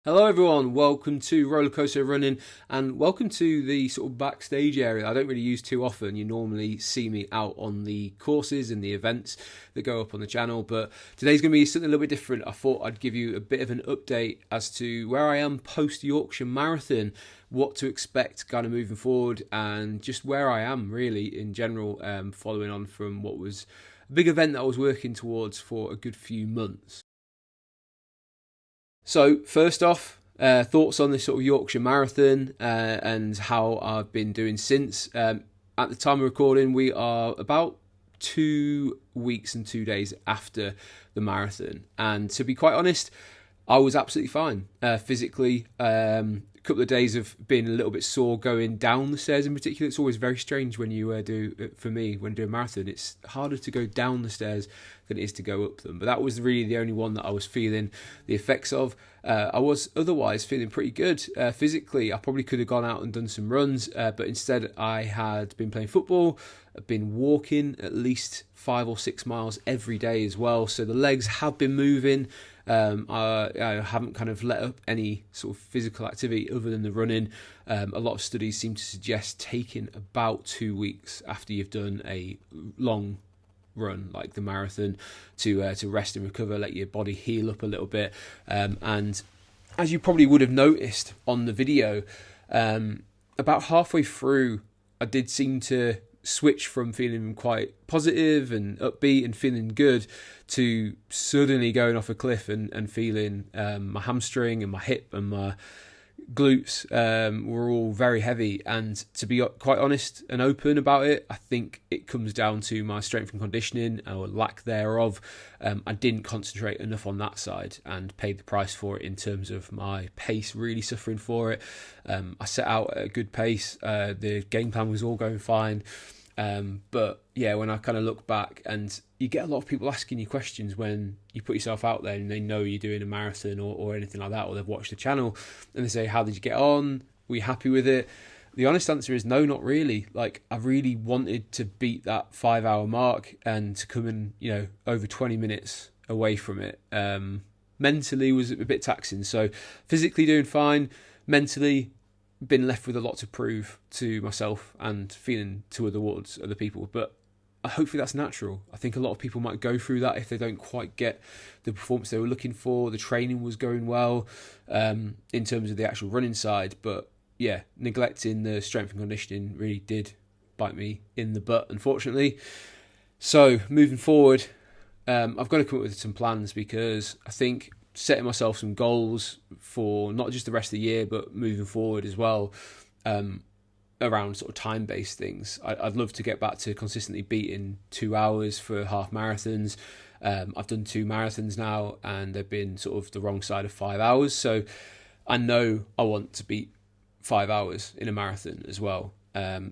Hello everyone, welcome to Rollercoaster Running and welcome to the sort of backstage area I don't really use too often. You normally see me out on the courses and the events that go up on the channel, but today's going to be something a little bit different. I thought I'd give you a bit of an update as to where I am post Yorkshire Marathon, what to expect kind of moving forward, and just where I am really in general, following on from what was a big event that I was working towards for a good few months. So first off, thoughts on this sort of Yorkshire Marathon and how I've been doing since. At the time of recording, we are about 2 weeks and 2 days after the marathon. And to be quite honest, I was absolutely fine physically. A couple of days of being a little bit sore going down the stairs in particular. It's always very strange when you for me, when doing a marathon, it's harder to go down the stairs than it is to go up them. But that was really the only one that I was feeling the effects of. I was otherwise feeling pretty good physically. I probably could have gone out and done some runs, but instead I had been playing football. I've been walking at least 5 or 6 miles every day as well. So the legs have been moving. I haven't kind of let up any sort of physical activity other than the running. A lot of studies seem to suggest taking about 2 weeks after you've done a long run like the marathon to rest and recover, let your body heal up a little bit. And as you probably would have noticed on the video, about halfway through, I did seem to switch from feeling quite positive and upbeat and feeling good to suddenly going off a cliff and feeling my hamstring and my hip and my glutes were all very heavy. And to be quite honest and open about it, I think it comes down to my strength and conditioning or lack thereof. I didn't concentrate enough on that side and paid the price for it in terms of my pace really suffering for it. I set out at a good pace. The game plan was all going fine. But yeah, when I kind of look back, and you get a lot of people asking you questions when you put yourself out there and they know you're doing a marathon or anything like that, or they've watched the channel and they say, how did you get on? Were you happy with it? The honest answer is no, not really. Like, I really wanted to beat that 5 hour mark and to come in, over 20 minutes away from it. Mentally was a bit taxing. So physically doing fine, mentally been left with a lot to prove to myself and feeling towards other people, but hopefully that's natural. I think a lot of people might go through that if they don't quite get the performance they were looking for. The training was going well in terms of the actual running side, but yeah, neglecting the strength and conditioning really did bite me in the butt, unfortunately. So moving forward, I've got to come up with some plans, because I think setting myself some goals for not just the rest of the year but moving forward as well, around sort of time-based things. I'd love to get back to consistently beating 2 hours for half marathons. I've done 2 marathons now and they've been sort of the wrong side of 5 hours, so I know I want to beat 5 hours in a marathon as well.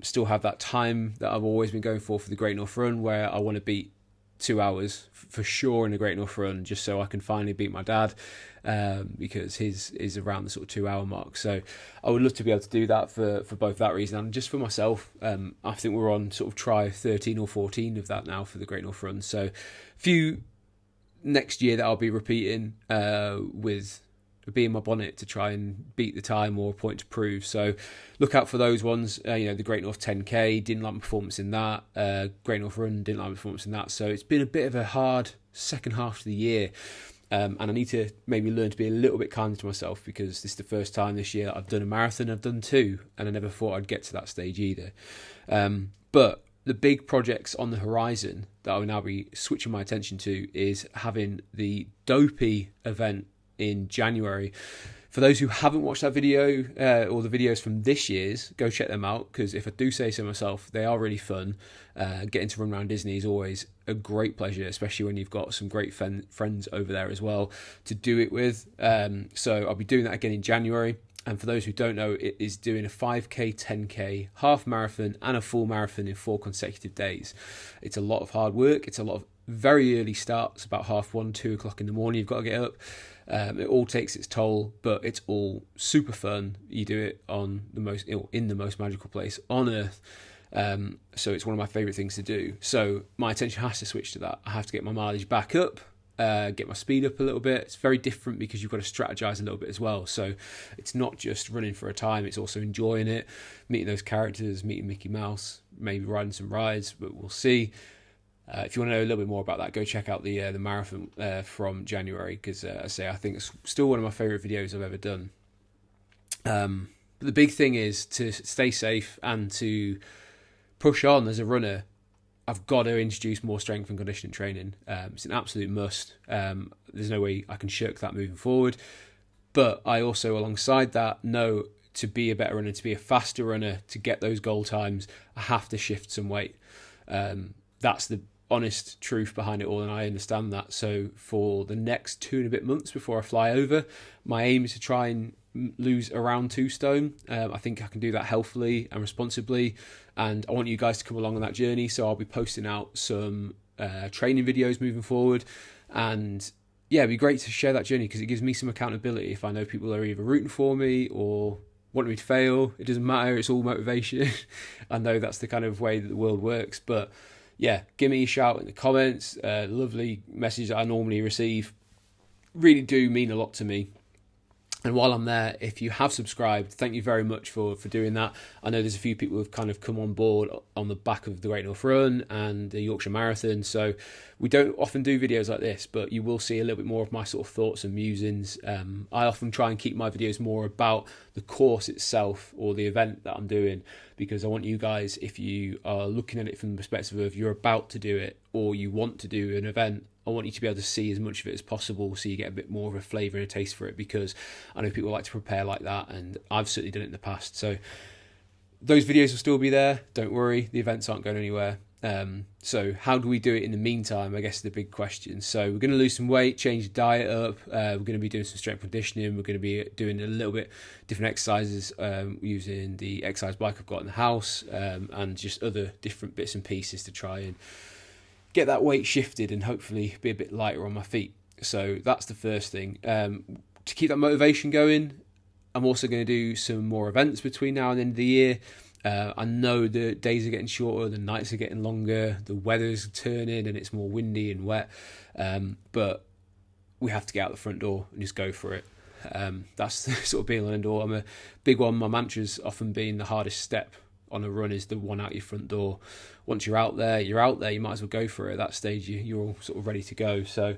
Still have that time that I've always been going for the Great North Run, where I want to beat 2 hours for sure in the Great North Run, just so I can finally beat my dad, because his is around the sort of 2 hour mark. So I would love to be able to do that for both that reason and just for myself. I think we're on sort of try 13 or 14 of that now for the Great North Run. So few next year that I'll be repeating with be in my bonnet to try and beat the time or a point to prove. So look out for those ones. The Great North 10K, didn't like my performance in that. Great North Run, didn't like my performance in that. So it's been a bit of a hard second half of the year. And I need to maybe learn to be a little bit kinder to myself, because this is the first time this year that I've done a marathon. I've done 2, and I never thought I'd get to that stage either. But the big projects on the horizon that I will now be switching my attention to is having the Dopey event in January. For those who haven't watched that video or the videos from this year's, go check them out, because if I do say so myself, they are really fun. Getting to run around Disney is always a great pleasure, especially when you've got some great friends over there as well to do it with. So I'll be doing that again in January. And for those who don't know, it is doing a 5K, 10K, half marathon and a full marathon in 4 consecutive days. It's a lot of hard work. It's a lot of very early starts, about 1:30, 2 o'clock in the morning. You've got to get up. It all takes its toll, but it's all super fun. You do it on in the most magical place on earth. So it's one of my favourite things to do. So my attention has to switch to that. I have to get my mileage back up. get my speed up a little bit. It's very different because you've got to strategize a little bit as well. So it's not just running for a time, it's also enjoying it, meeting those characters, meeting Mickey Mouse, maybe riding some rides, but we'll see. If you want to know a little bit more about that, go check out the marathon from January, because I think it's still one of my favourite videos I've ever done. But the big thing is to stay safe and to push on as a runner. I've got to introduce more strength and conditioning training. It's an absolute must. There's no way I can shirk that moving forward. But I also, alongside that, know to be a better runner, to be a faster runner, to get those goal times, I have to shift some weight. That's the honest truth behind it all, and I understand that. So for the next 2 and a bit months before I fly over, my aim is to try and lose around 2 stone. I think I can do that healthily and responsibly, and I want you guys to come along on that journey. So I'll be posting out some training videos moving forward, and yeah, it'd be great to share that journey because it gives me some accountability. If I know people are either rooting for me or want me to fail, it doesn't matter, it's all motivation. I know that's the kind of way that the world works, but yeah, give me a shout in the comments. Lovely message that I normally receive. Really do mean a lot to me. And while I'm there, if you have subscribed, thank you very much for doing that. I know there's a few people who've kind of come on board on the back of the Great North Run and the Yorkshire Marathon. So we don't often do videos like this, but you will see a little bit more of my sort of thoughts and musings. I often try and keep my videos more about the course itself or the event that I'm doing, because I want you guys, if you are looking at it from the perspective of you're about to do it or you want to do an event, I want you to be able to see as much of it as possible so you get a bit more of a flavour and a taste for it, because I know people like to prepare like that, and I've certainly done it in the past. So those videos will still be there, don't worry, the events aren't going anywhere. So how do we do it in the meantime, I guess is the big question. So we're going to lose some weight, change the diet up, we're going to be doing some strength conditioning, we're going to be doing a little bit different exercises using the exercise bike I've got in the house, and just other different bits and pieces to try and get that weight shifted and hopefully be a bit lighter on my feet. So that's the first thing. To keep that motivation going, I'm also going to do some more events between now and the end of the year. I know the days are getting shorter, the nights are getting longer, the weather's turning and it's more windy and wet, but we have to get out the front door and just go for it. That's the sort of be all and end all. I'm a big one. My mantra's often been the hardest step on a run is the one out your front door. Once you're out there, you might as well go for it. At that stage, you're all sort of ready to go. So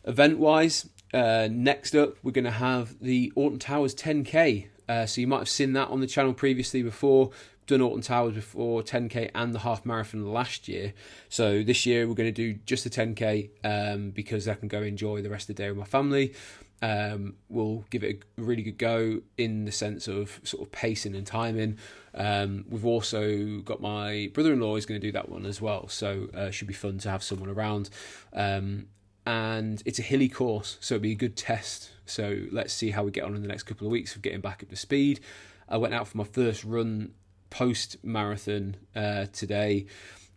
event-wise, next up, we're going to have the Alton Towers 10K. So you might have seen that on the channel previously before. Done Alton Towers before, 10K and the half marathon last year. So this year we're going to do just the 10K because I can go enjoy the rest of the day with my family. We'll give it a really good go in the sense of sort of pacing and timing. We've also got my brother-in-law is going to do that one as well, so it should be fun to have someone around. And it's a hilly course, so it'll be a good test. So let's see how we get on in the next couple of weeks of getting back up to speed. I went out for my first run post-marathon today,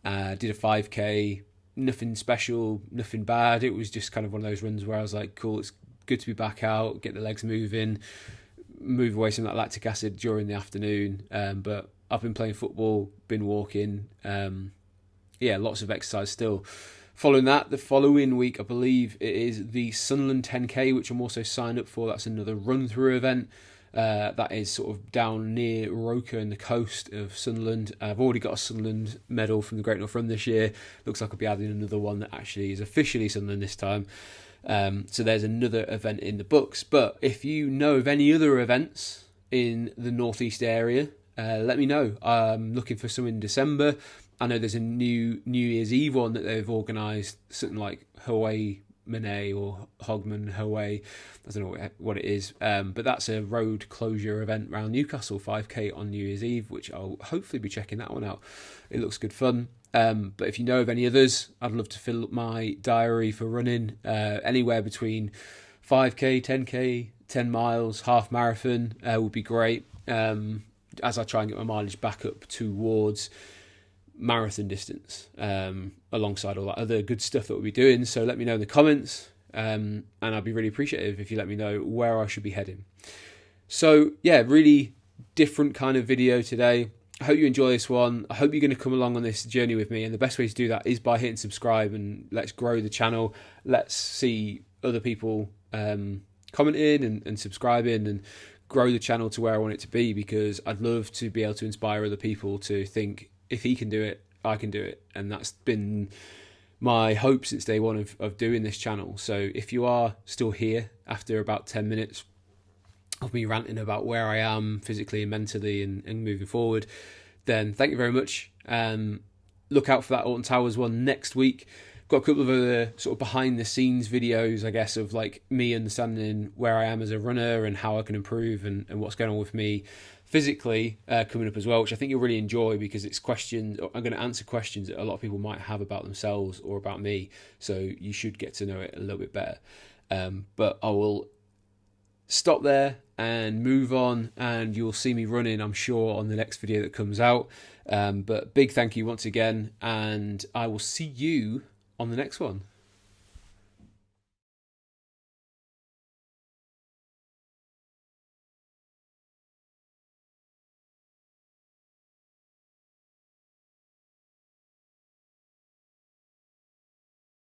did a 5K, nothing special, nothing bad. It was just kind of one of those runs where I was like, cool, it's good to be back out, get the legs moving, move away some of that lactic acid during the afternoon. But I've been playing football, been walking, lots of exercise still. Following that, the following week, I believe it is the Sunderland 10K, which I'm also signed up for. That's another run-through event. That is sort of down near Roker in the coast of Sunderland. I've already got a Sunderland medal from the Great North Run this year. Looks like I'll be adding another one that actually is officially Sunderland this time. So there's another event in the books. But if you know of any other events in the northeast area, let me know. I'm looking for some in December. I know there's a New Year's Eve one that they've organised, something like Hawaii Monet or Hogman Hawaii. I don't know what it is, but that's a road closure event around Newcastle, 5K on New Year's Eve, which I'll hopefully be checking that one out. It looks good fun. But if you know of any others, I'd love to fill up my diary for running anywhere between 5K, 10K, 10 miles, half marathon would be great, as I try and get my mileage back up towards marathon distance, alongside all that other good stuff that we'll be doing. So let me know in the comments, and I'd be really appreciative if you let me know where I should be heading. So yeah, really different kind of video today. I hope you enjoy this one. I hope you're going to come along on this journey with me, and the best way to do that is by hitting subscribe, and let's grow the channel. Let's see other people commenting and subscribing, and grow the channel to where I want it to be, because I'd love to be able to inspire other people to think, if he can do it, I can do it. And that's been my hope since day one of doing this channel. So if you are still here after about 10 minutes of me ranting about where I am physically and mentally and moving forward, then thank you very much. Look out for that Alton Towers one next week. Got a couple of other sort of behind the scenes videos, I guess, of like me understanding where I am as a runner and how I can improve, and what's going on with me physically coming up as well, which I think you'll really enjoy, because it's questions. I'm going to answer questions that a lot of people might have about themselves or about me, so you should get to know it a little bit better. But I will stop there and move on, and you'll see me running, I'm sure, on the next video that comes out. But big thank you once again, and I will see you on the next one.